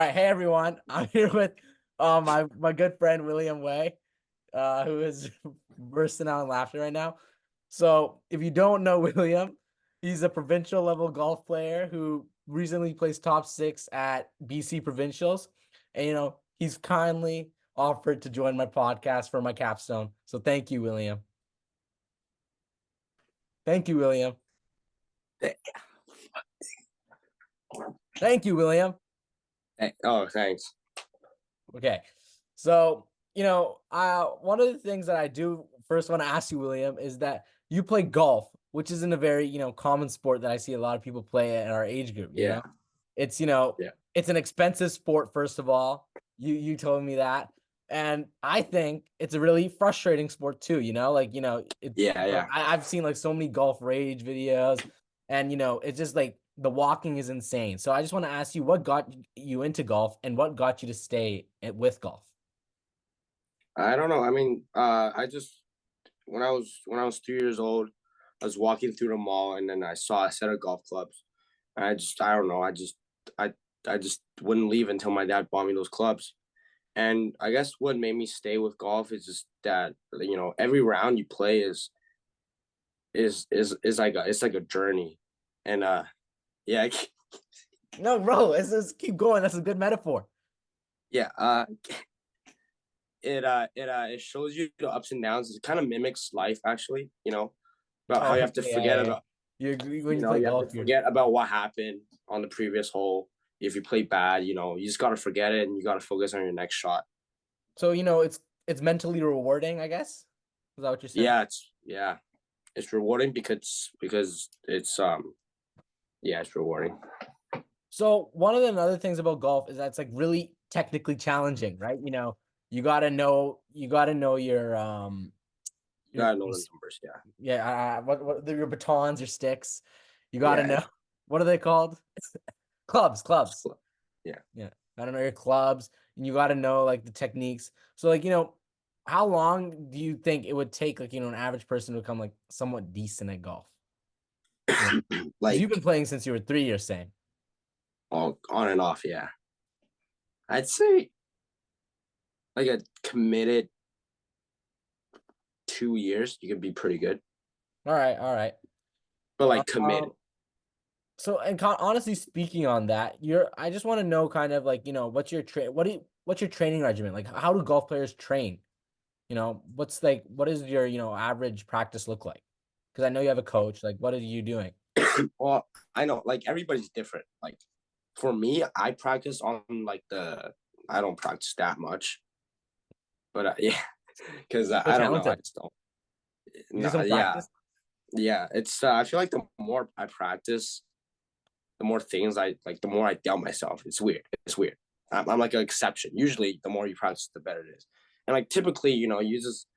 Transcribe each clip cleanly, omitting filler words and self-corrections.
right, hey everyone. I'm here with my good friend William Way, who is bursting out in laughter right now. So if you don't know William, he's a provincial level golf player who recently placed top six at BC Provincials. And he's kindly offered to join my podcast for my capstone. So thank you, William. Thank you, William. Thank you, William. Oh, thanks. Okay. So, one of the things that I do first want to ask you, William, is that you play golf, which isn't a very, common sport that I see a lot of people play at our age group, Yeah, It's, yeah, it's an expensive sport, first of all. You told me that. And I think it's a really frustrating sport too, it's yeah. I've seen like so many golf rage videos, and it's just like the walking is insane. So I just want to ask you, what got you into golf and what got you to stay with golf? I don't know. I mean, I just when I was 3 years old, I was walking through the mall and then I saw a set of golf clubs. And I don't know. I just wouldn't leave until my dad bought me those clubs. And I guess what made me stay with golf is just that every round you play is like a journey, and yeah. No, bro, let's keep going. That's a good metaphor. Yeah. It shows you the ups and downs. It kind of mimics life, actually. About how Oh, you have to forget yeah. about When you play you have to golf, forget about what happened on the previous hole. If you play bad, you just gotta forget it and you gotta focus on your next shot. so it's mentally rewarding, I guess. Is that what you're saying? It's rewarding because it's yeah, it's rewarding. So one of the other things about golf is that it's like really technically challenging, right? You gotta know You gotta know the numbers. yeah, what your batons, your sticks. You gotta Yeah, know what are they called? Clubs. yeah. Yeah. I don't know your clubs, and you gotta know like the techniques. So like, how long do you think it would take like, an average person to become like somewhat decent at golf? Yeah. Because you've been Like playing since you were 3, you're saying. all on and off. Yeah, I'd say like a committed 2 years, you could be pretty good. All right, all right. But like committed. Um, so and honestly speaking on that, I just want to know kind of like, what's your training regimen? Like how do golf players train? What is your, average practice look like? Because I know you have a coach. Like what are you doing? Well, I know like everybody's different. Like for me, I practice on like I don't practice that much, but yeah, because So I don't know, I talented. just don't. You just No, don't yeah, practice? yeah. It's I feel like the more I practice, the more things I like, the more I doubt myself. It's weird. It's weird. I'm like an exception. Usually, the more you practice, the better it is. And like typically, you just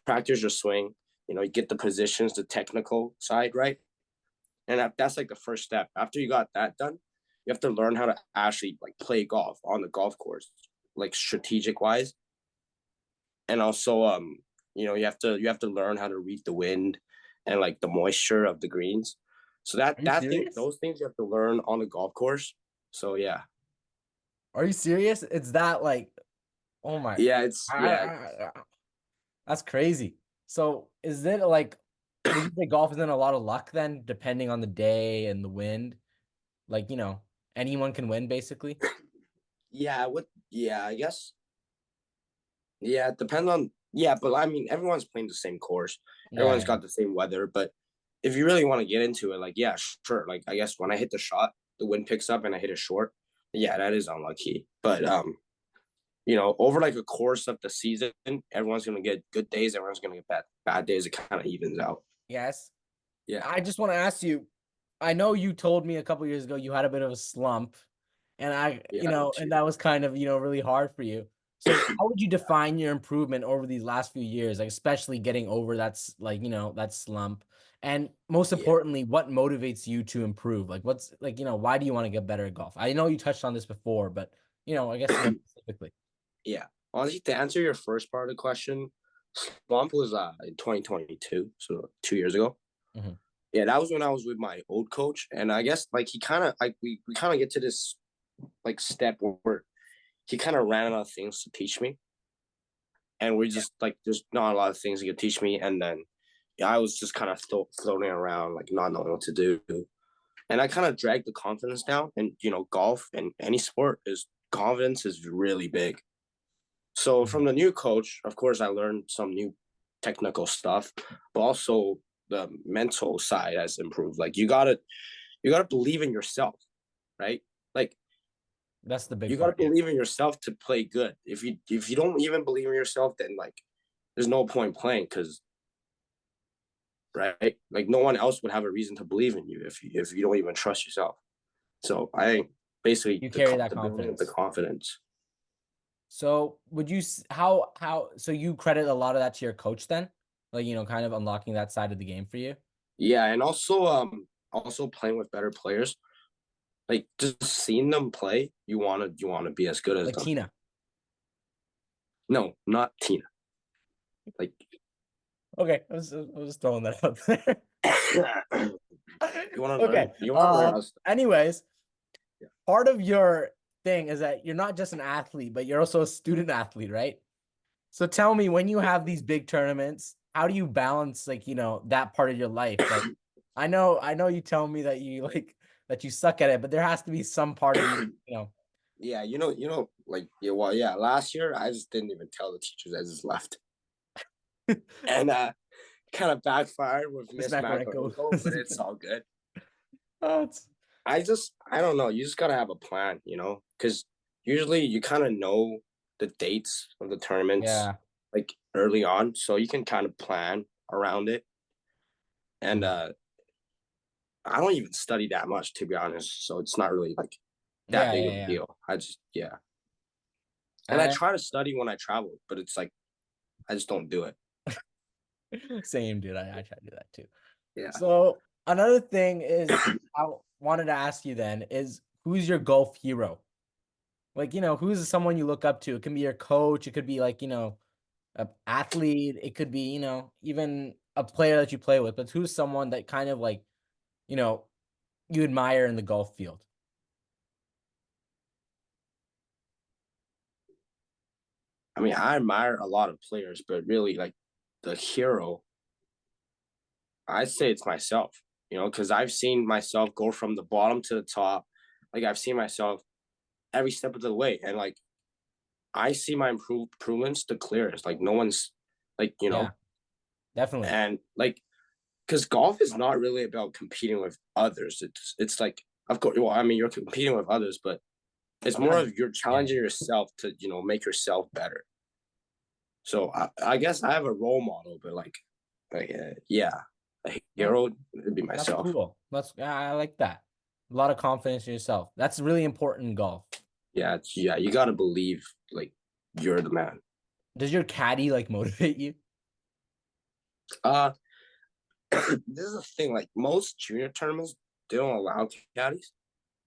practice your swing. You get the positions, the technical side right, and that's like the first step. After you got that done, you have to learn how to actually like play golf on the golf course, like strategic wise, and also you have to learn how to read the wind and like the moisture of the greens. So Are you serious? those things you have to learn on the golf course. So yeah, Are you serious? It's that like, oh my, yeah, it's yeah, that's crazy. So is it like, would you say golf is in a lot of luck then, depending on the day and the wind? Like, anyone can win basically. yeah. What? Yeah, I guess. Yeah, it depends on. Yeah, but I mean, everyone's playing the same course. Everyone's Yeah. got the same weather. But if you really want to get into it, like, yeah, sure. Like, I guess when I hit the shot, the wind picks up and I hit it short. Yeah, that is unlucky. But over like a course of the season, everyone's gonna get good days. Everyone's gonna get bad days. It kind of evens out. Yes. Yeah, I just want to ask you, I know you told me a couple years ago you had a bit of a slump, and yeah. and that was kind of, really hard for you. So how would you define your improvement over these last few years, like especially getting over like, that slump? And most Yeah, importantly, what motivates you to improve? Like what's like, why do you want to get better at golf? I know you touched on this before, but I guess more specifically. yeah. Honestly, to answer your first part of the question, Swamp was in 2022, so 2 years ago. Mhm. Yeah, that was when I was with my old coach, and I guess like he kind of like we kind of get to this. like step where he kind of ran out of things to teach me, and we just like there's not a lot of things he could teach me, and then yeah, I was just kind of floating around like not knowing what to do, and I kind of dragged the confidence down. And golf and any sport is confidence is really big. So Mhm. from the new coach, of course, I learned some new technical stuff, but also the mental side has improved. Like you gotta believe in yourself, right? Like That's the big you gotta part. Yeah. believe in yourself to play good. If you don't even believe in yourself, then like there's no point playing because right, like no one else would have a reason to believe in you if you don't even trust yourself. So I think basically You the carry that the building of the confidence. confidence. So would you how so you credit a lot of that to your coach then? Like, kind of unlocking that side of the game for you? Yeah, and also playing with better players. Like just seeing them play, you wanna be as good as Like them. Tina. No, not Tina. Like Okay, I was throwing that out there. you wanna Okay. learn. You wanna learn us. Anyways, Yeah. part of your thing is that you're not just an athlete, but you're also a student athlete, right? So tell me, when you have these big tournaments, how do you balance like, that part of your life? Like, I know you tell me that you like that you suck at it, but there has to be some part of you, Yeah, like yeah, well, yeah. Last year, I just didn't even tell the teachers. I just left, and kind of backfired with Miss Miss Macarenko. Macarenko, but it's all good. Oh, it's I don't know. You just gotta have a plan, because usually you kind of know the dates of the tournaments yeah. like early on, so you can kind of plan around it. And Mhm. I don't even study that much, to be honest. So it's not really like that Yeah, big yeah, of a yeah. deal. I just yeah, and I I try to study when I travel, but it's like I just don't do it. Same, dude. I try to do that too. Yeah. So another thing is I wanted to ask you then is who's your golf hero? Like, who's someone you look up to? It can be your coach, it could be like, a athlete, it could be, even a player that you play with, but who's someone that kind of like, you know, you admire in the golf field? I mean, I admire a lot of players, but really, like the hero, I say it's myself. Because I've seen myself go from the bottom to the top. Like I've seen myself every step of the way, and like I see my improvements the clearest. Like no one's like Yeah, definitely. and like because golf is not really about competing with others. It's like of course, well, I mean, you're competing with others, but it's more Sometimes, of you're yeah. challenging yourself to make yourself better. So I guess I have a role model, but yeah, a No, hero would be that's myself. cool. I like that. A lot of confidence in yourself. That's really important in golf. Yeah, you got to believe like you're the man. Does your caddy like motivate you? Uh, this is the thing. Like most junior tournaments, they don't allow caddies,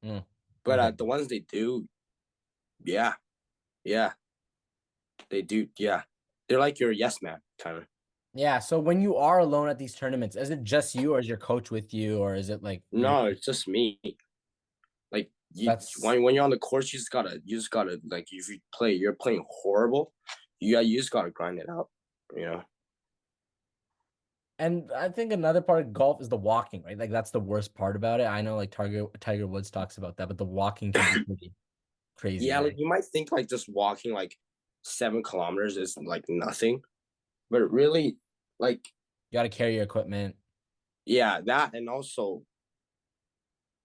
Mm, but okay. the ones they do, yeah, yeah, they do. Yeah, they're like your yes man kind of. Yeah. So when you are alone at these tournaments, is it just you or is your coach with you or is it like your No, it's just me. Like that's when you're on the course, you just gotta like if you're playing horrible, you just gotta grind it out. You know. and I think another part of golf is the walking, right? Like that's the worst part about it. I know like Tiger Woods talks about that, but the walking can be pretty crazy, Yeah, like right? you might think like just walking like 7 kilometers is like nothing, but really, like You got to carry your equipment. yeah, that and also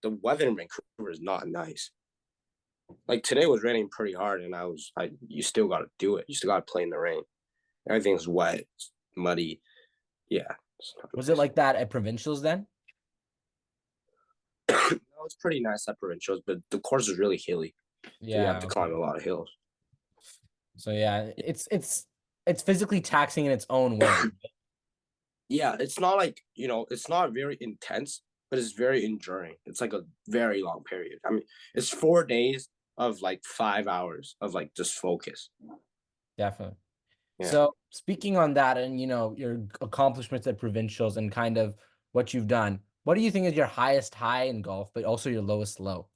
the weather in Vancouver is not nice. Like today was raining pretty hard, and I you still got to do it. You still got to play in the rain. Everything's wet, it's muddy. Yeah, it's not Was it nice. like that at provincials then? No, it's pretty nice at provincials, but the course is really hilly, so you have Yeah, to climb okay. a lot of hills. So yeah, it's physically taxing in its own way. Yeah, it's not like it's not very intense, but it's very enduring. It's like a very long period. I mean, it's 4 days of like 5 hours of like just focus. Definitely. Yeah. So speaking on that and your accomplishments at provincials and kind of what you've done, what do you think is your highest high in golf, but also your lowest low?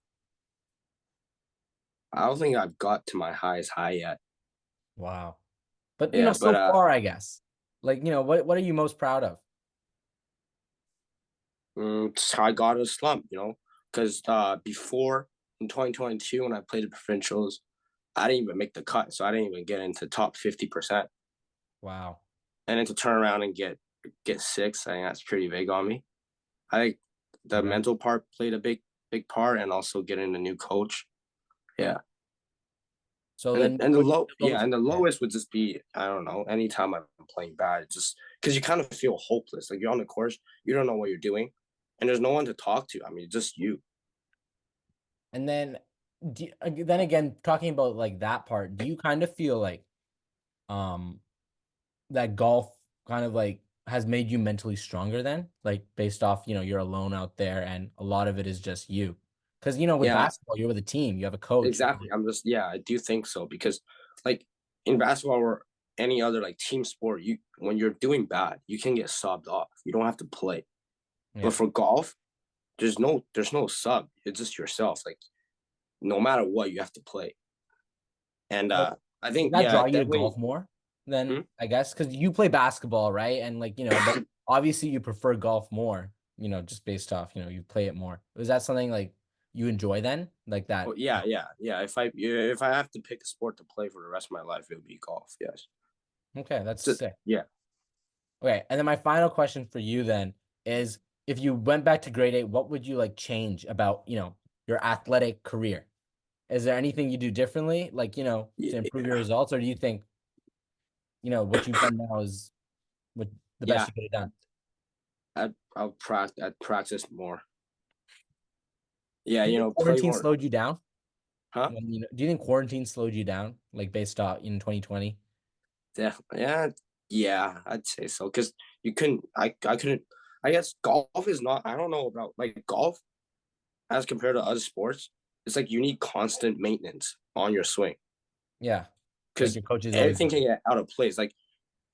I don't think I've got to my highest high yet. Wow. But Yeah, but so far, I guess. Like, what are you most proud of? I got a slump, because before in 2022 when I played the provincials, I didn't even make the cut, so I didn't even get into top 50%. Wow. And then to turn around and get six, I think that's pretty big on me. I think the Congrats. mental part played a big part, and also getting a new coach. Yeah, So then you coach and the yeah. lowest would just be, I don't know, anytime I'm playing bad, it's just because you kind of feel hopeless. Like you're on the course, you don't know what you're doing, and there's no one to talk to. I mean, just you. And then then again, talking about like that part, do you kind of feel like um that golf kind of like has made you mentally stronger then? Like based off, you're alone out there and a lot of it is just you. Because with Yeah, basketball, you're with a team, you have a coach. exactly. Yeah, I do think so because, like, in basketball or any other like team sport, you when you're doing bad, you can get subbed off. You don't have to play. But Yeah. for golf, there's no sub. It's just yourself. Like no matter what, you have to play. And So I does think that yeah, draw you to definitely. golf more than, Hmm? I guess? Because you play basketball, right? And like, but obviously you prefer golf more, just based off, you play it more. Was that something like you enjoy then? Like Oh, that? yeah. If I have to pick a sport to play for the rest of my life, it would be golf. Yes. Okay, that's So, sick. yeah. Okay, and then my final question for you then is if you went back to grade 8, what would you like change about, your athletic career? Is there anything you do differently, like, to improve your Yeah. results, or do you think, what you've done now is what the best Yeah. you could have done? I'd practice more. Yeah. Do you think Play quarantine more. slowed you down? Huh? Do you think quarantine slowed you down, like based off in 2020? Definitely. Yeah. Yeah. I'd say so because you couldn't. I couldn't. I guess golf is not. I don't know about like golf as compared to other sports. It's like you need constant maintenance on your swing Yeah, like because your coach is always everything there. can get out of place. Like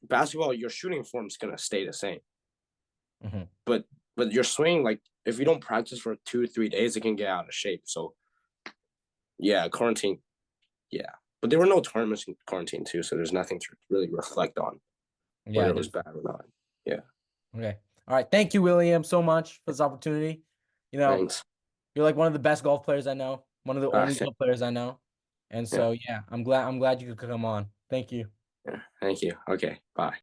basketball, your shooting form is gonna stay the same, Mhm. but your swing, like if you don't practice for 2 or 3 days, it can get out of shape. So yeah, quarantine. Yeah, but there were no tournaments in quarantine too, so there's nothing to really reflect on Yeah, whether I it was know. bad or not. Yeah, Okay. All right. Thank you, William, so much for this opportunity. You know, thanks. you're like one of the best golf players I know, one of the only Th- golf players I know. And yeah, so, yeah, I'm glad you could come on. Thank you. yeah. Thank you. Okay, bye.